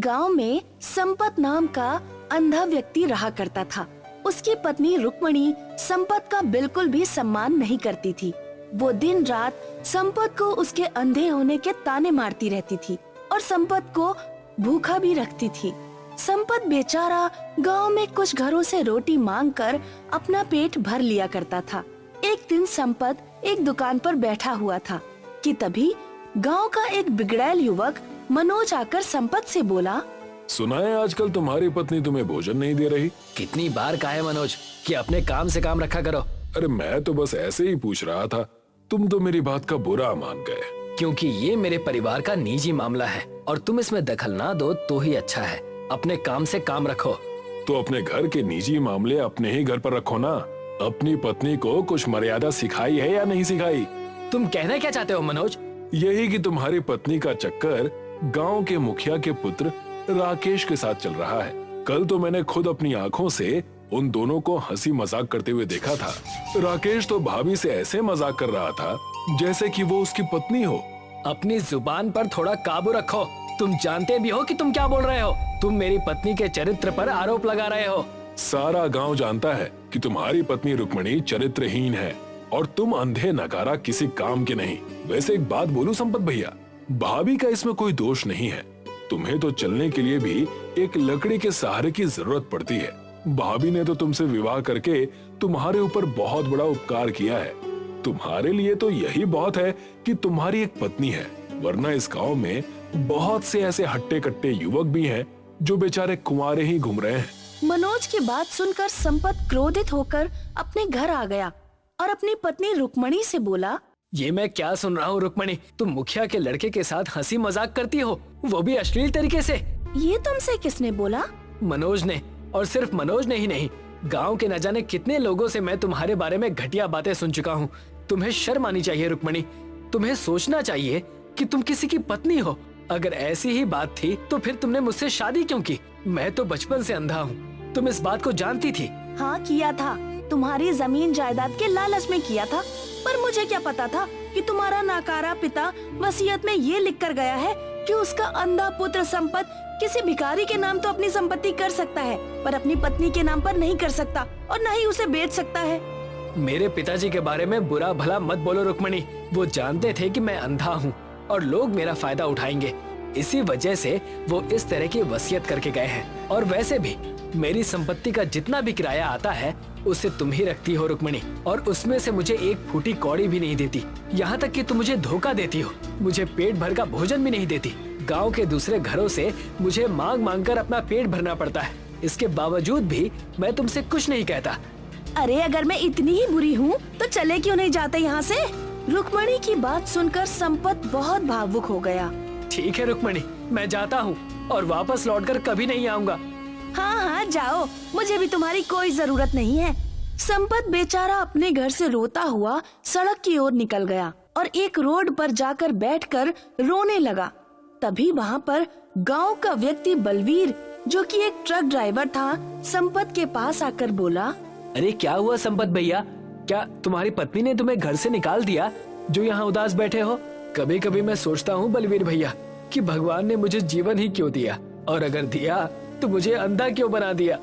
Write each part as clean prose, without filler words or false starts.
गांव में संपत नाम का अंधा व्यक्ति रहा करता था। उसकी पत्नी रुक्मणी संपत का बिल्कुल भी सम्मान नहीं करती थी। वो दिन रात संपत को उसके अंधे होने के ताने मारती रहती थी और संपत को भूखा भी रखती थी। संपत बेचारा गांव में कुछ घरों से रोटी मांगकर अपना पेट भर लिया करता था। एक दिन संपत एक दुकान पर बैठा हुआ था कि तभी गांव का एक बिगड़ैल युवक मनोज आकर संपत से बोला, सुना है आजकल तुम्हारी पत्नी तुम्हें भोजन नहीं दे रही। कितनी बार कहा है मनोज कि अपने काम से काम रखा करो। अरे मैं तो बस ऐसे ही पूछ रहा था, तुम तो मेरी बात का बुरा मान गए। क्योंकि ये मेरे परिवार का निजी मामला है और तुम इसमें दखल ना दो तो ही अच्छा है। अपने काम से काम रखो। तो अपने घर के निजी मामले अपने ही घर पर रखो ना। अपनी पत्नी को कुछ मर्यादा सिखाई है या नहीं सिखाई? तुम कहना क्या चाहते हो मनोज? यही कि तुम्हारी पत्नी का चक्कर गांव के मुखिया के पुत्र राकेश के साथ चल रहा है। कल तो मैंने खुद अपनी आंखों से उन दोनों को हंसी मजाक करते हुए देखा था। राकेश तो भाभी से ऐसे मजाक कर रहा था जैसे कि वो उसकी पत्नी हो। अपनी जुबान पर थोड़ा काबू रखो। तुम जानते भी हो कि तुम क्या बोल रहे हो। तुम मेरी पत्नी के चरित्र पर आरोप लगा रहे हो। सारा गांव जानता है कि तुम्हारी पत्नी रुक्मणी चरित्रहीन है और तुम अंधे नकारा किसी काम के नहीं। वैसे एक बात बोलूं संपत भैया, भाभी का इसमें कोई दोष नहीं है। तुम्हें तो चलने के लिए भी एक लकड़ी के सहारे की जरूरत पड़ती है। भाभी ने तो तुमसे विवाह करके तुम्हारे ऊपर बहुत बड़ा उपकार किया है। तुम्हारे लिए तो यही बहुत है कि तुम्हारी एक पत्नी है, वरना इस गांव में बहुत से ऐसे हट्टे कट्टे युवक भी हैं जो बेचारे कुंवारे ही घूम रहे हैं। मनोज की बात सुनकर संपत क्रोधित होकर अपने घर आ गया और अपनी पत्नी रुक्मणी से बोला, ये मैं क्या सुन रहा हूँ रुक्मणी? तुम मुखिया के लड़के के साथ हंसी मजाक करती हो, वो भी अश्लील तरीके से। ये तुमसे किसने बोला? मनोज ने। और सिर्फ मनोज ने ही नहीं, गांव के न जाने कितने लोगों से मैं तुम्हारे बारे में घटिया बातें सुन चुका हूँ। तुम्हें शर्म आनी चाहिए रुक्मणी। तुम्हें सोचना चाहिए कि तुम किसी की पत्नी हो। अगर ऐसी ही बात थी तो फिर तुमने मुझसे शादी क्यों की? मैं तो बचपन से अंधा हूँ। तुम इस बात को जानती थी? हाँ किया था, तुम्हारी जमीन जायदाद के लालच में किया था। पर मुझे क्या पता था कि तुम्हारा नाकारा पिता वसीयत में ये लिख कर गया है कि उसका अंधा पुत्र संपत किसी भिखारी के नाम तो अपनी संपत्ति कर सकता है, पर अपनी पत्नी के नाम पर नहीं कर सकता और न ही उसे बेच सकता है। मेरे पिताजी के बारे में बुरा भला मत बोलो रुक्मणी। वो जानते थे कि मैं अंधा हूँ और लोग मेरा फायदा उठाएंगे। इसी वजह से वो इस तरह की वसीयत करके गए हैं। और वैसे भी मेरी संपत्ति का जितना भी किराया आता है उसे तुम ही रखती हो रुक्मणी, और उसमें से मुझे एक फूटी कौड़ी भी नहीं देती। यहाँ तक कि तुम मुझे धोखा देती हो, मुझे पेट भर का भोजन भी नहीं देती। गांव के दूसरे घरों से मुझे मांग मांग कर अपना पेट भरना पड़ता है। इसके बावजूद भी मैं तुमसे कुछ नहीं कहता। अरे अगर मैं इतनी ही बुरी हूँ तो चले क्यों नहीं जाते यहाँ से? रुक्मणी की बात सुनकर संपत बहुत भावुक हो गया। ठीक है रुक्मणी, मैं जाता हूँ और वापस लौटकर कभी नहीं आऊंगा। हाँ हाँ जाओ, मुझे भी तुम्हारी कोई जरूरत नहीं है। संपत बेचारा अपने घर से रोता हुआ सड़क की ओर निकल गया और एक रोड पर जाकर बैठकर रोने लगा। तभी वहाँ पर गांव का व्यक्ति बलवीर, जो कि एक ट्रक ड्राइवर था, संपत के पास आकर बोला, अरे क्या हुआ संपत भैया? क्या तुम्हारी पत्नी ने तुम्हें घर से निकाल दिया जो यहाँ उदास बैठे हो? कभी कभी मैं सोचता हूँ बलवीर भैया कि भगवान ने मुझे जीवन ही क्यों दिया, और अगर दिया तो मुझे अंधा क्यों बना दिया?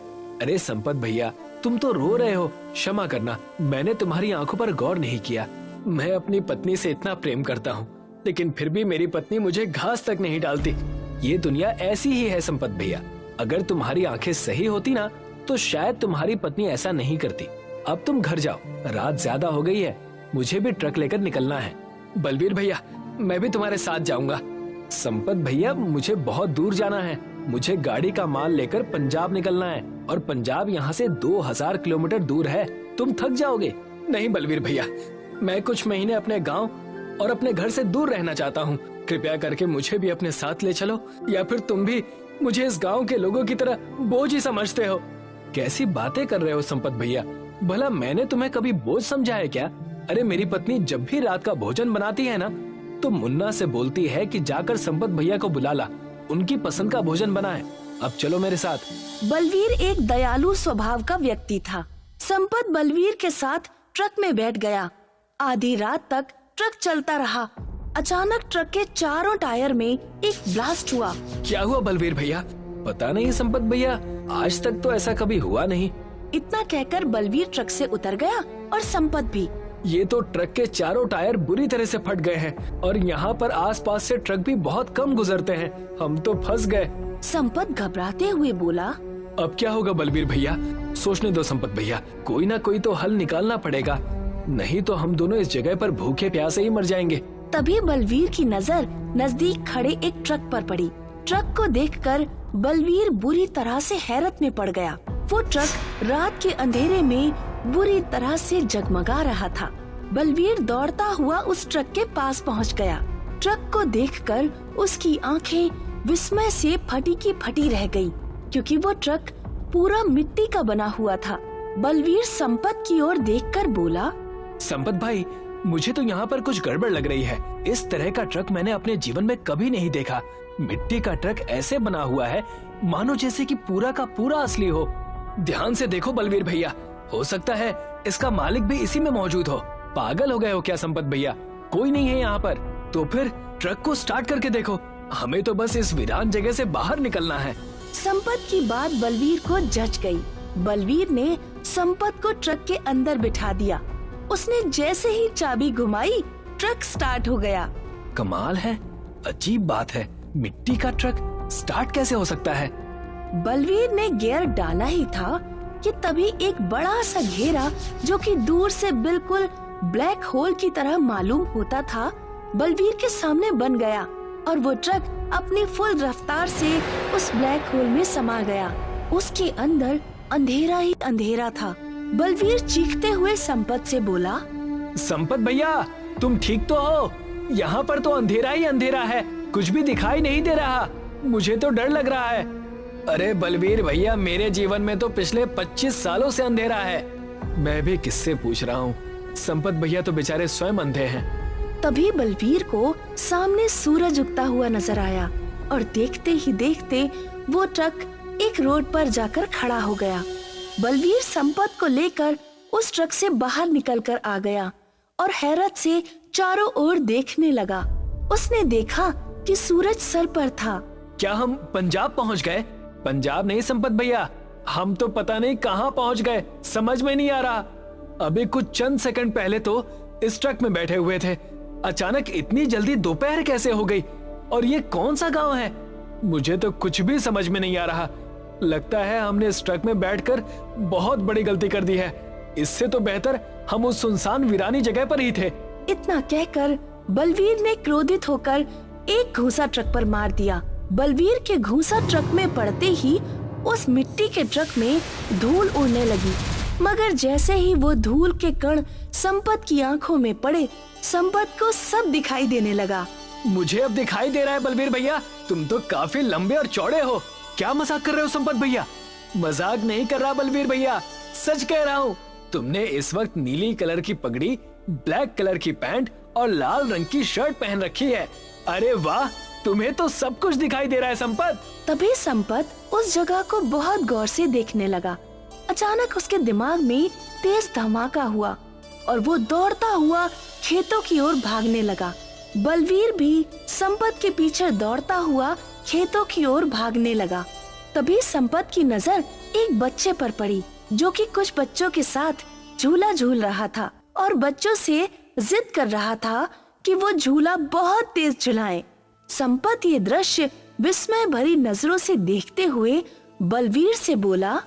अरे संपत भैया, तुम तो रो रहे हो, क्षमा करना, मैंने तुम्हारी आंखों पर गौर नहीं किया। मैं अपनी पत्नी से इतना प्रेम करता हूँ, लेकिन फिर भी मेरी पत्नी मुझे घास तक नहीं डालती। ये दुनिया ऐसी ही है संपत भैया। अगर तुम्हारी आंखें सही होती ना तो शायद तुम्हारी पत्नी ऐसा नहीं करती। अब तुम घर जाओ, रात ज्यादा हो गई है, मुझे भी ट्रक लेकर निकलना है। बलवीर भैया, मैं भी तुम्हारे साथ जाऊंगा। संपत भैया, मुझे बहुत दूर जाना है। मुझे गाड़ी का माल लेकर पंजाब निकलना है, और पंजाब यहाँ से 2000 किलोमीटर दूर है। तुम थक जाओगे। नहीं बलवीर भैया, मैं कुछ महीने अपने गांव और अपने घर से दूर रहना चाहता हूँ। कृपया करके मुझे भी अपने साथ ले चलो, या फिर तुम भी मुझे इस गांव के लोगों की तरह बोझ ही समझते हो। कैसी बातें कर रहे हो संपत भैया? भला मैंने तुम्हें कभी बोझ समझा है क्या? अरे मेरी पत्नी जब भी रात का भोजन बनाती है ना, तो मुन्ना से बोलती है कि जाकर संपत भैया को बुला ला, उनकी पसंद का भोजन बनाए। अब चलो मेरे साथ। बलवीर एक दयालु स्वभाव का व्यक्ति था। संपत बलवीर के साथ ट्रक में बैठ गया। आधी रात तक ट्रक चलता रहा। अचानक ट्रक के चारों टायर में एक ब्लास्ट हुआ। क्या हुआ बलवीर भैया? पता नहीं संपत भैया, आज तक तो ऐसा कभी हुआ नहीं। इतना कहकर बलवीर ट्रक से उतर गया और संपत भी। ये तो ट्रक के चारों टायर बुरी तरह से फट गए हैं और यहाँ पर आसपास से ट्रक भी बहुत कम गुजरते हैं। हम तो फंस गए। संपत घबराते हुए बोला। अब क्या होगा बलवीर भैया? सोचने दो संपत भैया, कोई ना कोई तो हल निकालना पड़ेगा, नहीं तो हम दोनों इस जगह पर भूखे प्यासे ही मर जाएंगे। तभी बलवीर की नजर नजदीक खड़े एक ट्रक पर पड़ी। ट्रक को देखकर बलवीर बुरी तरह से हैरत में पड़ गया। वो ट्रक रात के अंधेरे में बुरी तरह से जगमगा रहा था। बलवीर दौड़ता हुआ उस ट्रक के पास पहुंच गया। ट्रक को देखकर उसकी आंखें विस्मय से फटी की फटी रह गई, क्योंकि वो ट्रक पूरा मिट्टी का बना हुआ था। बलवीर संपत की ओर देखकर बोला। संपत भाई, मुझे तो यहाँ पर कुछ गड़बड़ लग रही है। इस तरह का ट्रक मैंने अपने जीवन में कभी नहीं देखा। मिट्टी का ट्रक ऐसे बना हुआ है मानो जैसे कि पूरा का पूरा असली हो। ध्यान से देखो बलवीर भैया, हो सकता है इसका मालिक भी इसी में मौजूद हो। पागल हो गए हो क्या संपत भैया? कोई नहीं है यहाँ पर। तो फिर ट्रक को स्टार्ट करके देखो, हमें तो बस इस वीरान जगह से बाहर निकलना है। संपत की बात बलवीर को जच गई। बलवीर ने संपत को ट्रक के अंदर बिठा दिया। उसने जैसे ही चाबी घुमाई, ट्रक स्टार्ट हो गया। कमाल है, अजीब बात है, मिट्टी का ट्रक स्टार्ट कैसे हो सकता है? बलवीर ने गियर डाला ही था कि तभी एक बड़ा सा घेरा, जो कि दूर से बिल्कुल ब्लैक होल की तरह मालूम होता था, बलवीर के सामने बन गया और वो ट्रक अपनी फुल रफ्तार से उस ब्लैक होल में समा गया। उसके अंदर अंधेरा ही अंधेरा था। बलवीर चीखते हुए संपत से बोला। संपत भैया, तुम ठीक तो हो? यहाँ पर तो अंधेरा ही अंधेरा है, कुछ भी दिखाई नहीं दे रहा। मुझे तो डर लग रहा है। अरे बलवीर भैया, मेरे जीवन में तो पिछले 25 सालों से अंधेरा है। मैं भी किससे पूछ रहा हूँ, संपत भैया तो बेचारे स्वयं अंधे हैं। तभी बलवीर को सामने सूरज उगता हुआ नजर आया और देखते ही देखते वो ट्रक एक रोड पर जाकर खड़ा हो गया। बलवीर संपत को लेकर उस ट्रक से बाहर निकलकर आ गया और हैरत से चारों ओर देखने लगा। उसने देखा कि सूरज सर पर था। क्या हम पंजाब पहुंच गए? पंजाब नहीं संपत भैया, हम तो पता नहीं कहां पहुंच गए, समझ में नहीं आ रहा। अभी कुछ चंद सेकंड पहले तो इस ट्रक में बैठे हुए थे, अचानक इतनी जल्दी दोपहर कैसे हो गई? और ये कौन सा गांव है? मुझे तो कुछ भी समझ में नहीं आ रहा। लगता है हमने इस ट्रक में बैठकर बहुत बड़ी गलती कर दी है। इससे तो बेहतर हम उस सुनसान वीरानी जगह पर ही थे। इतना कहकर बलवीर ने क्रोधित होकर एक घूंसा ट्रक पर मार दिया। बलवीर के घूंसा ट्रक में पड़ते ही उस मिट्टी के ट्रक में धूल उड़ने लगी, मगर जैसे ही वो धूल के कण संपत की आंखों में पड़े, संपत को सब दिखाई देने लगा। मुझे अब दिखाई दे रहा है बलवीर भैया, तुम तो काफी लंबे और चौड़े हो। क्या मजाक कर रहे हो संपत भैया? मजाक नहीं कर रहा बलवीर भैया, सच कह रहा हूँ। तुमने इस वक्त नीली कलर की पगड़ी, ब्लैक कलर की पैंट और लाल रंग की शर्ट पहन रखी है। अरे वाह, तुम्हें तो सब कुछ दिखाई दे रहा है संपत। तभी संपत उस जगह को बहुत गौर से देखने लगा। अचानक उसके दिमाग में तेज धमाका हुआ और वो दौड़ता हुआ खेतों की ओर भागने लगा। बलवीर भी संपत के पीछे दौड़ता हुआ खेतों की ओर भागने लगा। तभी संपत की नजर एक बच्चे पर पड़ी, जो कि कुछ बच्चों के साथ झूला झूल रहा था और बच्चों से जिद कर रहा था कि वो झूला बहुत तेज झुलाएं। संपत ये दृश्य विस्मय भरी नजरों से देखते हुए बलवीर से बोला।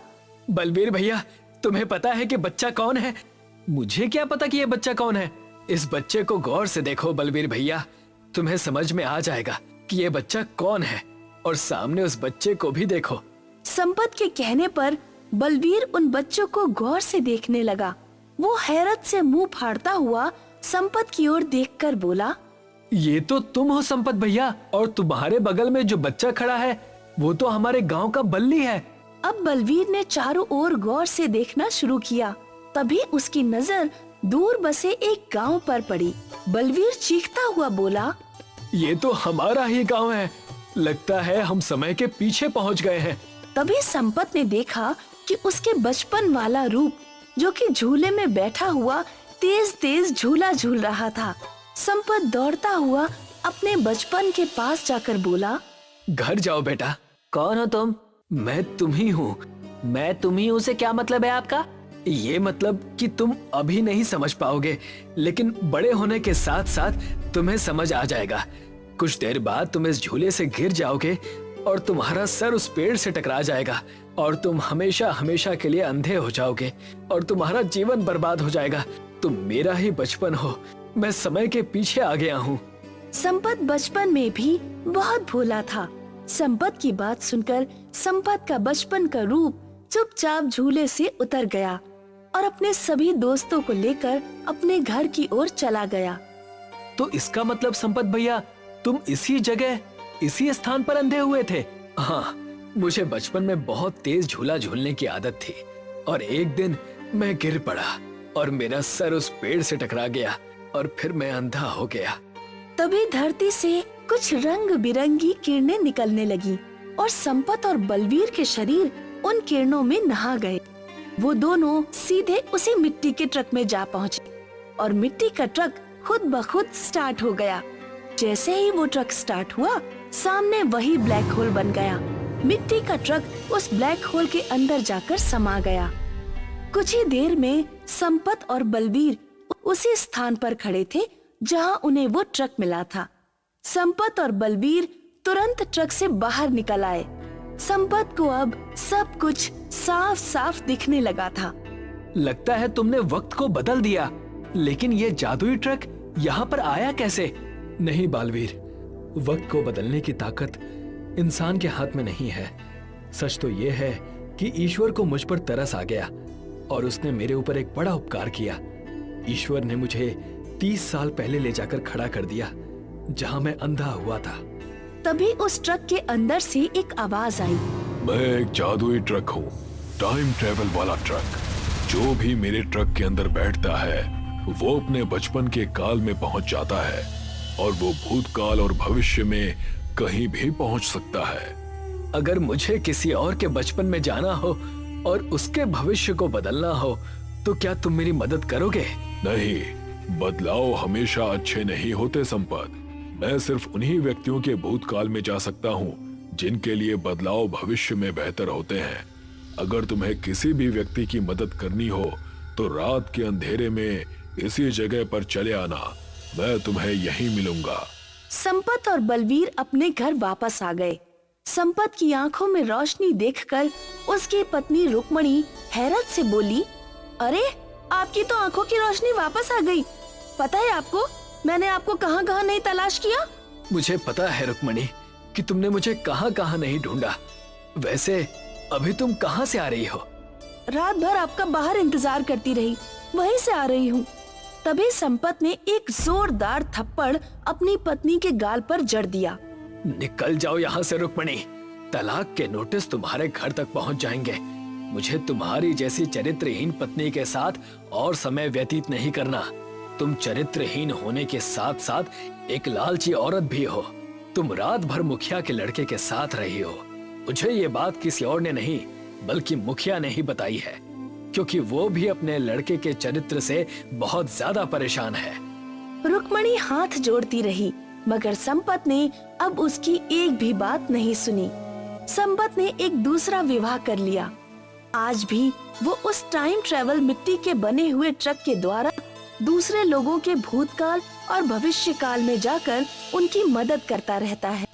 बलवीर भैया, तुम्हें पता है कि बच्चा कौन है? मुझे क्या पता कि ये बच्चा कौन है। इस बच्चे को गौर से देखो बलवीर भैया, तुम्हें समझ में आ जाएगा कि ये बच्चा कौन है। और सामने उस बच्चे को भी देखो। संपत के कहने पर बलवीर उन बच्चों को गौर से देखने लगा। वो हैरत से मुंह फाड़ता हुआ संपत की ओर देखकर बोला। ये तो तुम हो संपत भैया, और तुम्हारे बगल में जो बच्चा खड़ा है वो तो हमारे गांव का बल्ली है। अब बलवीर ने चारों ओर गौर से देखना शुरू किया। तभी उसकी नजर दूर बसे एक गांव पर पड़ी। बलवीर चीखता हुआ बोला। ये तो हमारा ही गांव है, लगता है हम समय के पीछे पहुंच गए हैं। तभी संपत ने देखा कि उसके बचपन वाला रूप, जो कि झूले में बैठा हुआ तेज तेज झूला झूल रहा था। संपत दौड़ता हुआ अपने बचपन के पास जाकर बोला, घर जाओ बेटा। कौन हो तुम? मैं तुम ही हूँ। मैं तुम ही हूँ से क्या मतलब है आपका? ये मतलब कि तुम अभी नहीं समझ पाओगे, लेकिन बड़े होने के साथ साथ तुम्हें समझ आ जाएगा। कुछ देर बाद तुम इस झूले से गिर जाओगे और तुम्हारा सर उस पेड़ से टकरा जाएगा और तुम हमेशा हमेशा के लिए अंधे हो जाओगे और तुम्हारा जीवन बर्बाद हो जाएगा। तुम मेरा ही बचपन हो। मैं समय के पीछे आ गया हूँ। संपत बचपन में भी बहुत भोला था। संपत की बात सुनकर संपत का बचपन का रूप चुपचाप झूले से उतर गया और अपने सभी दोस्तों को लेकर अपने घर की ओर चला गया। तो इसका मतलब संपत भैया, तुम इसी जगह इसी स्थान पर अंधे हुए थे? हाँ, मुझे बचपन में बहुत तेज झूला झूलने की आदत थी और एक दिन मैं गिर पड़ा और मेरा सर उस पेड़ से टकरा गया और फिर मैं अंधा हो गया। तभी धरती से कुछ रंग बिरंगी किरणें निकलने लगी और संपत और बलवीर के शरीर उन किरणों में नहा गए। वो दोनों सीधे उसी मिट्टी के ट्रक में जा पहुँचे और मिट्टी का ट्रक खुद ब खुद स्टार्ट हो गया। जैसे ही वो ट्रक स्टार्ट हुआ, सामने वही ब्लैक होल बन गया। मिट्टी का ट्रक उस ब्लैक होल के अंदर जाकर समा गया। कुछ ही देर में संपत और बलवीर उसी स्थान पर खड़े थे जहां उन्हें वो ट्रक मिला था। संपत और बलवीर तुरंत ट्रक से बाहर निकल आए। संपत को अब सब कुछ साफ साफ दिखने लगा था। लगता है तुमने वक्त को बदल दिया, लेकिन ये जादुई ट्रक यहाँ पर आया कैसे? नहीं बालवीर, वक्त को बदलने की ताकत इंसान के हाथ में नहीं है। सच तो ये है कि ईश्वर को मुझ पर तरस आ गया और उसने मेरे ऊपर एक बड़ा उपकार किया। ईश्वर ने मुझे 30 साल पहले ले जाकर खड़ा कर दिया जहां मैं अंधा हुआ था। तभी उस ट्रक के अंदर से एक आवाज आई, मैं एक जादुई ट्रक हूँ, टाइम ट्रेवल वाला ट्रक। जो भी मेरे ट्रक के अंदर बैठता है वो अपने बचपन के काल में पहुंच जाता है और वो भूतकाल और भविष्य में कहीं भी पहुंच सकता है। अगर मुझे किसी और के बचपन में जाना हो और उसके भविष्य को बदलना हो तो क्या तुम मेरी मदद करोगे? नहीं, बदलाव हमेशा अच्छे नहीं होते संपत। मैं सिर्फ उन्हीं व्यक्तियों के भूतकाल में जा सकता हूँ जिनके लिए बदलाव भविष्य में बेहतर होते हैं। अगर तुम्हें किसी भी व्यक्ति की मदद करनी हो तो रात के अंधेरे में इसी जगह पर चले आना, मैं तुम्हें यहीं मिलूंगा। संपत और बलवीर अपने घर वापस आ गए। संपत की आंखों में रोशनी देखकर उसकी पत्नी रुक्मणी हैरत से बोली, अरे आपकी तो आंखों की रोशनी वापस आ गई। पता है आपको, मैंने आपको कहाँ कहाँ नहीं तलाश किया। मुझे पता है रुक्मणी कि तुमने मुझे कहाँ कहाँ नहीं ढूंढा। वैसे अभी तुम कहाँ से आ रही हो? रात भर आपका बाहर इंतजार करती रही, वहीं से आ रही हूँ। तभी संपत ने एक जोरदार थप्पड़ अपनी पत्नी के गाल पर जड़ दिया। निकल जाओ यहाँ से रुक्मणी, तलाक के नोटिस तुम्हारे घर तक पहुँच जाएंगे। मुझे तुम्हारी जैसी चरित्रहीन पत्नी के साथ और समय व्यतीत नहीं करना। तुम चरित्रहीन होने के साथ साथ एक लालची औरत भी हो। तुम रात भर मुखिया के लड़के के साथ रही हो। मुझे ये बात किसी और ने नहीं बल्कि मुखिया ने ही बताई है, क्योंकि वो भी अपने लड़के के चरित्र से बहुत ज्यादा परेशान है। रुक्मणी हाथ जोड़ती रही, मगर संपत ने अब उसकी एक भी बात नहीं सुनी। संपत ने एक दूसरा विवाह कर लिया। आज भी वो उस टाइम ट्रेवल मिट्टी के बने हुए ट्रक के द्वारा दूसरे लोगों के भूतकाल और भविष्य काल में जाकर उनकी मदद करता रहता है।